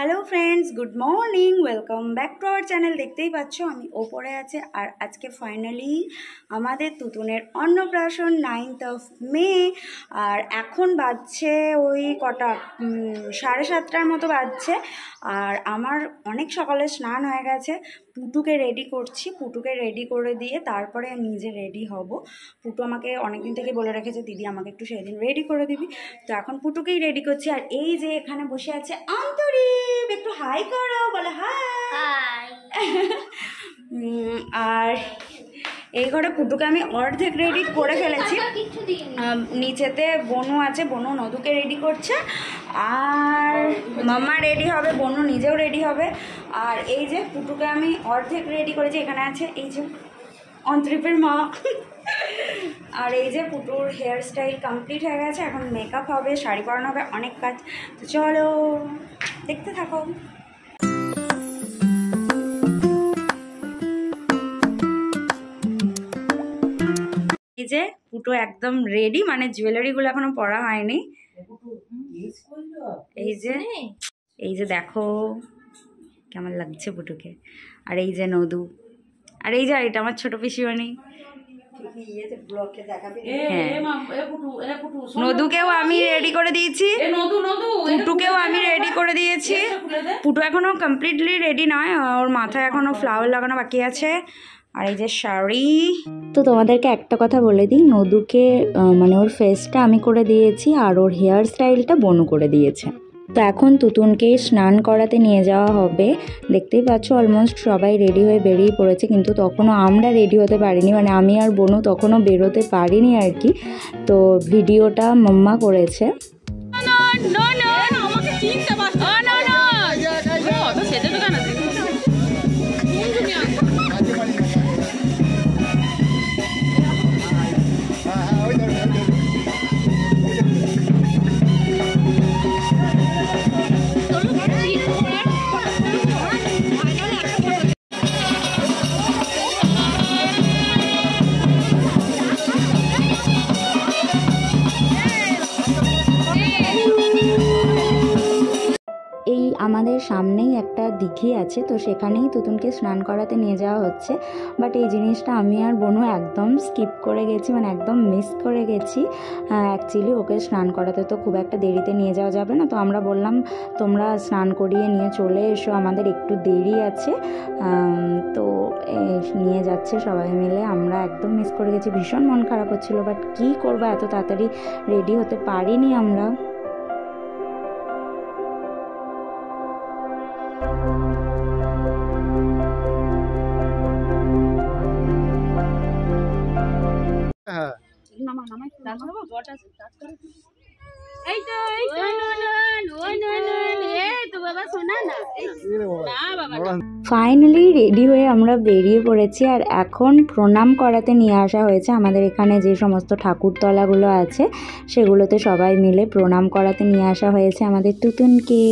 Hello friends, good morning, welcome back to our channel. देखते ही पाচ্ছো আমি ওপরে আছে আর আজকে ফাইনালি আমাদের তুতুনের অন্নপ্রাশন 9th of May। আর এখন বাজছে ওই কটা 7:30টার মতো বাজছে। আর আমার অনেক সকালে স্নান হয়ে গেছে। পুটুকে রেডি করছি, পুটুকে রেডি করে দিয়ে তারপরে আমি নিজে রেডি হব। পুটু আমাকে অনেকদিন থেকে বলে রেখেছে দিদি আমাকে একটু সেদিন রেডি করে দিবি, তো এখন পুটুকেই রেডি করছি। আর এই যে এখানে বসে আছে অন্তরীপ, একটু হাই করো, বলে হাই। আর এই ঘরে পুটুকে আমি অর্ধেক রেডি করে ফেলেছি। নিচেতে বনু আছে, বনু নদুকে রেডি করছে, আর মাম্মা রেডি হবে, বনু নিজেও রেডি হবে। আর এই যে পুটুকে আমি অর্ধেক রেডি করেছি। এখানে আছে এই যে অন্তরীপের মা। আর এই যে পুটুর হেয়ার স্টাইল কমপ্লিট হয়ে গেছে, এখন মেকআপ হবে, শাড়ি পরানো হবে, অনেক কাজ। তো চলো দেখতে থাকো। এই যে পুটু একদম রেডি, মানে জুয়েলারিগুলো এখনো পরা হয়নি। এই যে দেখো কেমন লাগছে পুটুকে। আর এই যে নদু, আর এই যে এটা আমার ছোট পিসিমণি। নদুকেও আমি রেডি করে দিয়েছি, পুটুকেও আমি রেডি করে দিয়েছি। পুটু এখনো কমপ্লিটলি রেডি নয়, ওর মাথায় এখনো ফ্লাওয়ার লাগানো বাকি আছে। আর এই যে শাড়ি। তো তোমাদেরকে একটা কথা বলে দিই, নদুকে মানে ওর ফেসটা আমি করে দিয়েছি আর ওর হেয়ার স্টাইলটা বনু করে দিয়েছে। তো এখন তুতুনকে স্নান করাতে নিয়ে যাওয়া হবে। দেখতেই পাচ্ছ অলমোস্ট সবাই রেডি হয়ে বেরিয়ে পড়েছে, কিন্তু তখনও আমরা রেডি হতে পারিনি, মানে আমি আর বনু তখনও বেরোতে পারিনি আর কি। তো ভিডিওটা মাম্মা করেছে। আমাদের সামনেই একটা দিঘি আছে, তো সেখানেই তুতুনকে স্নান করাতে নিয়ে যাওয়া হচ্ছে। বাট এই জিনিসটা আমি আর বনু একদম স্কিপ করে গেছি, মানে একদম মিস করে গেছি। অ্যাকচুয়ালি ওকে স্নান করাতে তো খুব একটা দেরিতে নিয়ে যাওয়া যাবে না, তো আমরা বললাম তোমরা স্নান করিয়ে নিয়ে চলে এসো, আমাদের একটু দেরি আছে। তো নিয়ে যাচ্ছে সবাই মিলে। আমরা একদম মিস করে গেছি, ভীষণ মন খারাপ হচ্ছিলো, বাট কী করবো, এত তাড়াতাড়ি রেডি হতে পারিনি আমরা। ফাইনালি রেডি হয়ে আমরা বেরিয়ে পড়েছি। আর এখন প্রণাম করাতে নিয়ে আসা হয়েছে। আমাদের এখানে যে সমস্ত ঠাকুরতলাগুলো আছে সেগুলোতে সবাই মিলে প্রণাম করাতে নিয়ে আসা হয়েছে আমাদের তুতুনকে।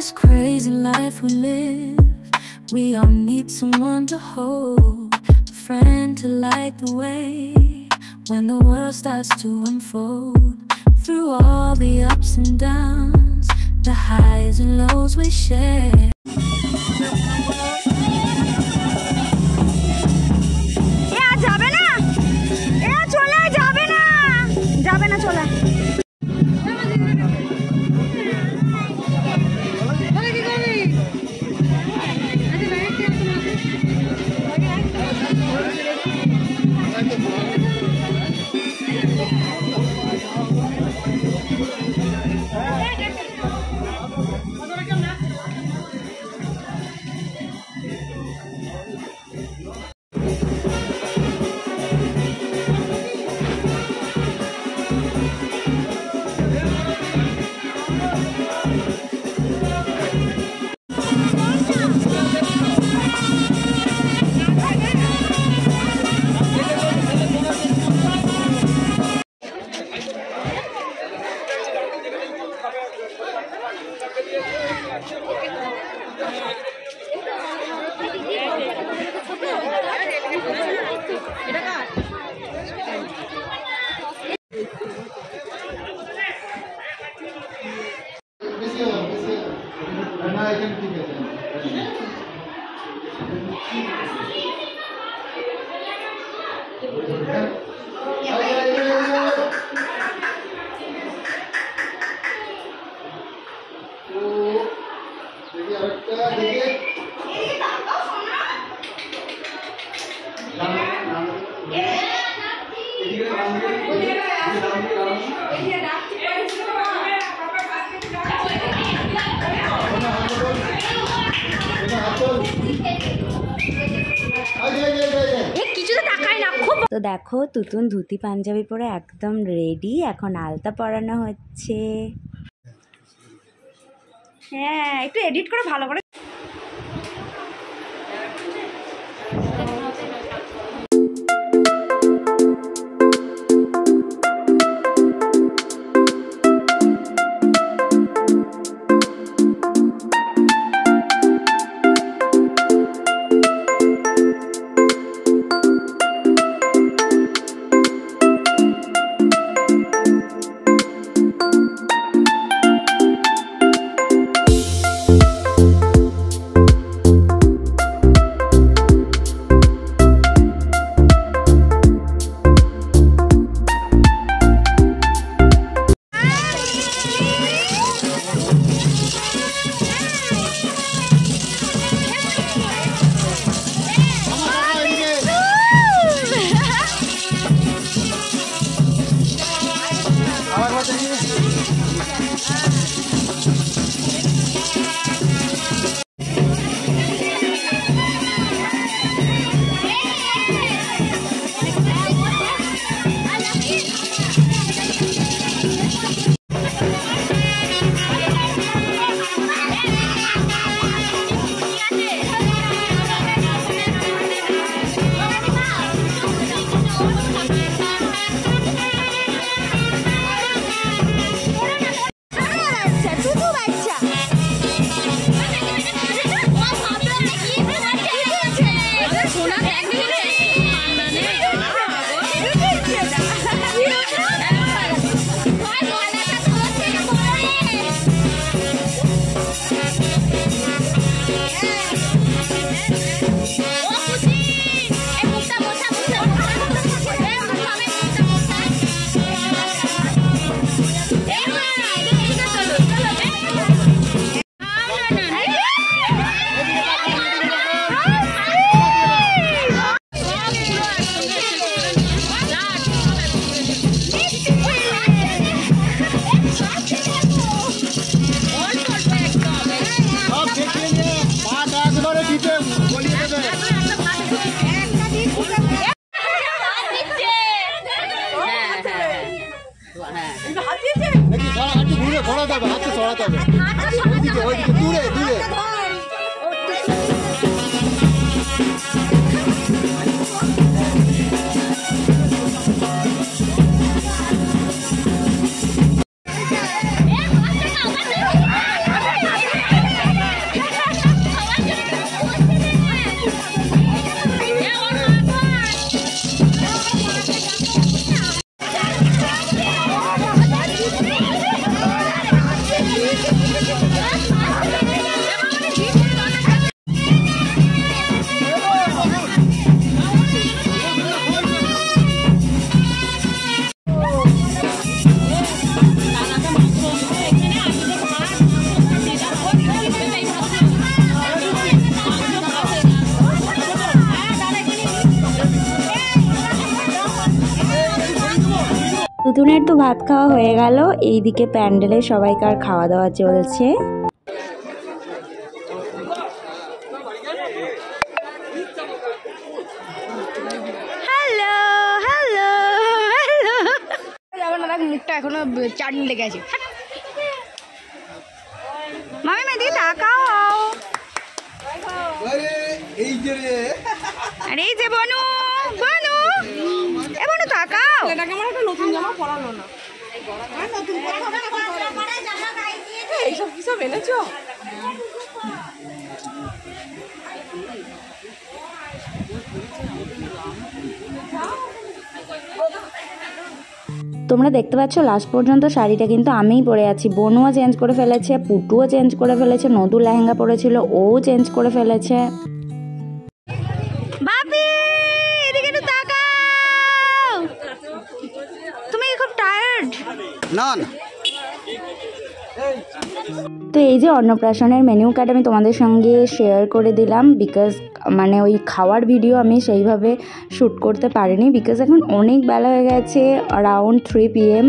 This crazy life we live, we all need someone to hold, a friend to light the way when the world starts to unfold. Through all the ups and downs, the highs and lows we share. যাবে না চলে। তো দেখো তুতুন ধুতি পাঞ্জাবি পরে একদম ready, এখন আলতা পরানো হচ্ছে। হ্যাঁ, একটু এডিট করে ভালো করে। তুতুনের তো ভাত খাওয়া হয়ে গেল, এইদিকে প্যান্ডেলে সবাইকার খাওয়া দাওয়া চলছে। হ্যালো হ্যালো হ্যালো, আমার দাদা মুখটা এখনো চাটনি লেগে আছে। মামি মেদিকে তাকাও। এই যে রে, আরে এই যে বনু, বনু এ বনু তাকাও। এটাকে আমার একটা নতুন জামা পরালো না। নতুন এইসব কি সব এনেছো? তোমরা দেখতে পাচ্ছ লাস্ট পর্যন্ত শাড়িটা কিন্তু আমিই পরে আছি। বনুও চেঞ্জ করে ফেলেছে, পুটুও চেঞ্জ করে ফেলেছে, নদু লেহেঙ্গা পরেছিল ও চেঞ্জ করে ফেলেছে। বাপি এদিকে একটু তাকাও, তুমি খুব টায়ার্ড না না। তো এই যে অন্নপ্রাশনের মেনু কার্ড আমি তোমাদের সঙ্গে শেয়ার করে দিলাম, বিকজ মানে ওই খাওয়ার ভিডিও আমি সেইভাবে শ্যুট করতে পারিনি, বিকজ এখন অনেক বেলা হয়ে গেছে, অ্যারাউন্ড 3 PM।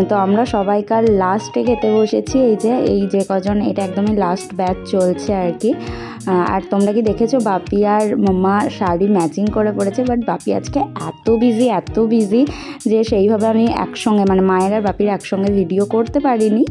তো আমরা সবাইকার লাস্টে খেতে বসেছি। এই যে কজন, এটা একদমই লাস্ট ব্যাচ চলছে আর কি। আর তোমরা কি দেখেছো বাপি আর মাম্মা শাড়ি ম্যাচিং করে পড়েছে, বাট বাপি আজকে এত বিজি যে সেইভাবে আমি একসঙ্গে মানে মায়ের আর বাপির একসঙ্গে ভিডিও করতে পারিনি।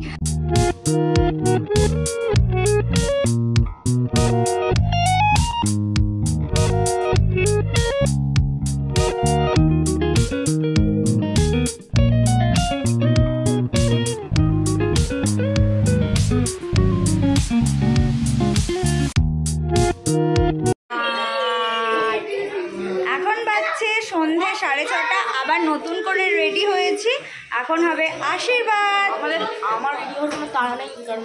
এখন বাজছে সন্ধে 6:30, আবার নতুন করে রেডি হয়েছি। এখন হবে আশীর্বাদ। আমার ভিডিওর কোনো তাড়া নেই, কারণ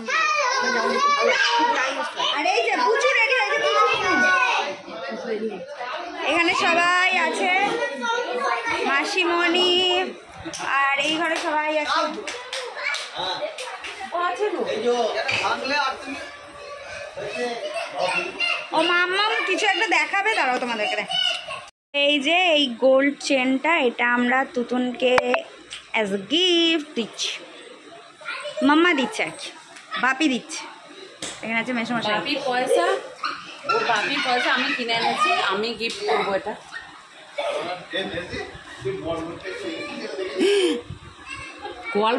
আর এই যে পুচু রেডি হয়েছে, এখানে সবাই আছে, মাসিমণি আর এই ঘরে সবাই আছে। ও মাম্মাম কিছু একটা দেখাবে, দাঁড়াও তোমাদেরকে দেখ। এই যে এই গোল্ড চেনটা, এটা আমরা তুতুনকে অ্যাজ এ গিফট দিচ্ছি। মাম্মা দিচ্ছে আর কি, বাপি দিচ্ছে। এখানে আছে মেসোমশাই। বাপির পয়সা আমি কিনে এনেছি, আমি গিফট করবো এটা। কোয়াল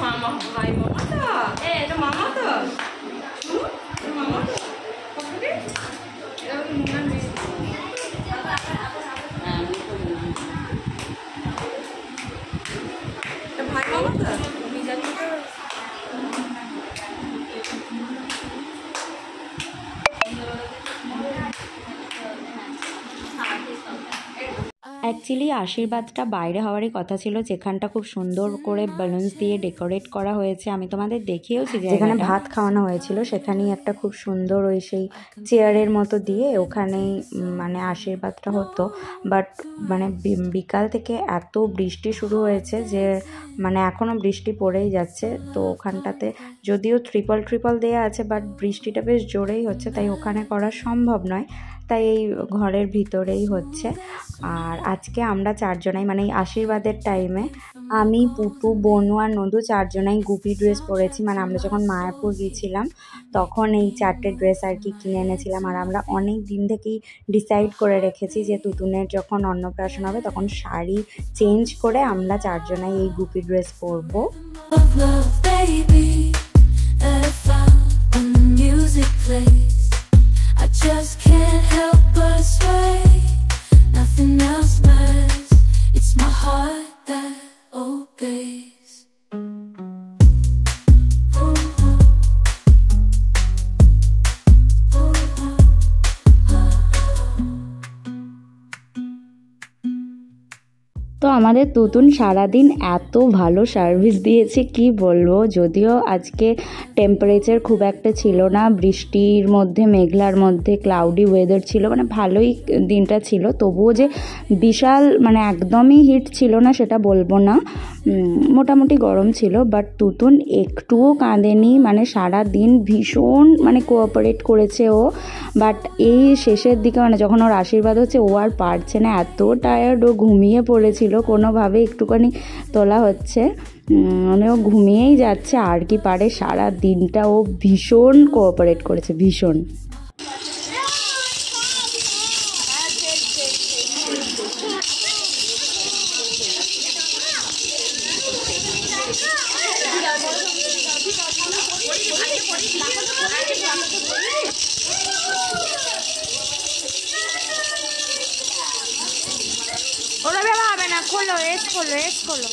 মামা ভাই, মামাটা এটা মামা তো মামা তো ভাই মামা তো আমি জানি তো। অ্যাকচুয়ালি আশীর্বাদটা বাইরে হওয়ারই কথা ছিল, যেখানটা খুব সুন্দর করে বেলুনস দিয়ে ডেকোরেট করা হয়েছে। আমি তোমাদের দেখিয়েওছি, যেখানে ভাত খাওয়ানো হয়েছিল সেখানেই একটা খুব সুন্দর ওই সেই চেয়ারের মতো দিয়ে ওখানেই মানে আশীর্বাদটা হতো। বাট মানে বিকাল থেকে এত বৃষ্টি শুরু হয়েছে যে মানে এখনও বৃষ্টি পড়েই যাচ্ছে। তো ওখানটাতে যদিও ট্রিপল দেয়া আছে, বাট বৃষ্টিটা বেশ জোরেই হচ্ছে, তাই ওখানে করা সম্ভব নয়, তাই এই ঘরের ভিতরেই হচ্ছে। আর আজকে আমরা 4 জনাই মানে এই আশীর্বাদের টাইমে আমি, পুটু, বনু আর নদু 4 জনাই গুপি ড্রেস পরেছি। মানে আমরা যখন মায়াপুর গিয়েছিলাম তখন এই 4টে ড্রেস আর কি কিনে এনেছিলাম। আর আমরা অনেক দিন থেকেই ডিসাইড করে রেখেছি যে তুতুনের যখন অন্নপ্রাশন হবে তখন শাড়ি চেঞ্জ করে আমরা 4 জনাই এই গুপি ড্রেস পরবো। I just can't help but sway. Nothing else matters. It's my heart that obeys. তো আমাদের তুতুন সারাদিন এত ভালো সার্ভিস দিয়েছে কি বলবো। যদিও আজকে টেম্পারেচার খুব একটা ছিল না, বৃষ্টির মধ্যে মেঘলার মধ্যে ক্লাউডি ওয়েদার ছিল, মানে ভালোই দিনটা ছিল। তবুও যে বিশাল মানে একদমই হিট ছিল না সেটা বলবো না, মোটামুটি গরম ছিল। বাট তুতুন একটুও কাঁদেনি, মানে সারা দিন ভীষণ মানে কোঅপারেট করেছে ও। বাট এই শেষের দিকে মানে যখন ওর আশীর্বাদ হচ্ছে ও আর পারছে না, এত টায়ার্ড, ও ঘুমিয়ে পড়েছিল। কোনোভাবে একটুখানি তোলা হচ্ছে, মানে ও ঘুমিয়েই যাচ্ছে। আর কি পারে, সারা দিনটা ও ভীষণ কোঅপারেট করেছে, ভীষণ। ওরা হবে না, খোলো, খোলো।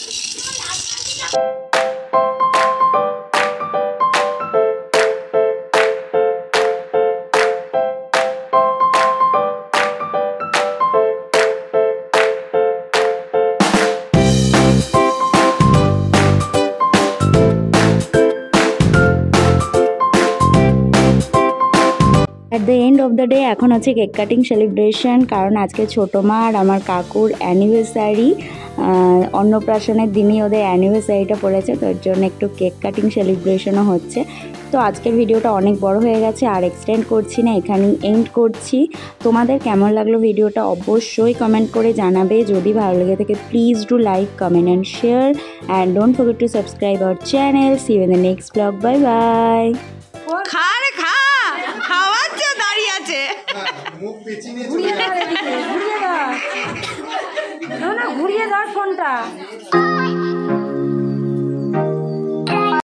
At the end of the day এখন হচ্ছে কেক কাটিং সেলিব্রেশন, কারণ আজকে ছোটো মা আর আমার কাকুর অ্যানিভার্সারি, অন্নপ্রাশনের দিনই ওদের অ্যানিভার্সারিটা পড়েছে, তো এর জন্য একটু কেক কাটিং সেলিব্রেশনও হচ্ছে। তো আজকের ভিডিওটা অনেক বড় হয়ে গেছে, আর এক্সটেন্ড করছি না, এখানেই এন্ড করছি। তোমাদের কেমন লাগলো ভিডিওটা অবশ্যই কমেন্ট করে জানাবে। যদি ভালো লেগে থাকে please do like, comment and share, and don't forget to subscribe our channel. See you in the next blog. Bye bye. খা রে খা, খাওয়াচ্ছে দাঁড়িয়ে আছে। ঘুরিয়ে দাও ফোনটা।